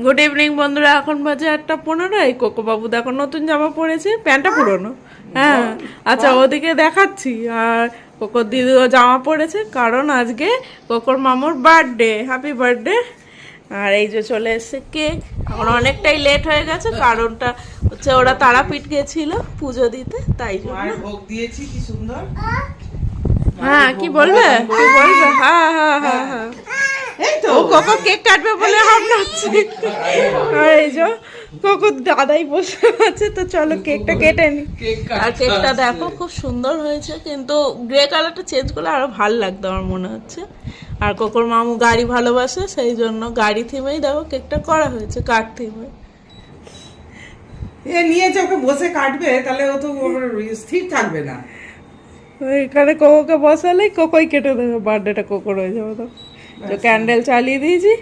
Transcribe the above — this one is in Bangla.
গুড ইভিনিং বন্ধুরা, এখন বাজে 8:15। কোকো বাবু দেখো নতুন জামা পরেছে, প্যান্টটা পুরোনো। হ্যাঁ আচ্ছা, ওদিকে দেখাচ্ছি। আর কোকোর দিদিও জামা পরেছে, কারণ আজকে কোকোর মামুর বার্থডে। Happy birthday. আর এই যে চলে এসছে কেক। এখন অনেকটাই লেট হয়ে গেছে, কারণটা হচ্ছে ওরা তারাপীঠ গেছিল পুজো দিতে, তাই জন্য। ভোগ দিয়েছি কি সুন্দর। হ্যাঁ কি বলবে, কি বলবে? হ্যাঁ হ্যাঁ হ্যাঁ হ্যাঁ, ও কোকো কেক কাটবে বলে ভাবনাচ্ছি। আর এই যে কোকো দাদাই বসে আছে, তো চলো কেকটা কেটে নি। আর কেকটা দেখো খুব সুন্দর হয়েছে, কিন্তু গ্রে কালারটা চেঞ্জ করলে আরো ভালো লাগতো আমার মনে হচ্ছে। আর কোকোর মামু গাড়ি ভালোবাসে, সেই জন্য গাড়ি থিমেই দেখো কেকটা করা হয়েছে, কার থিমে। এ নিয়েছে, ওকে বসে কাটবে, তাহলে ও তো স্থির থাকবে না। এখানে কোকোকে বসালেই কোকোই কেটে দেবে, বার্থডেটা কোকোর হয়ে যাবে। তো ক্যান্ডেল চালিয়ে দিয়েছি।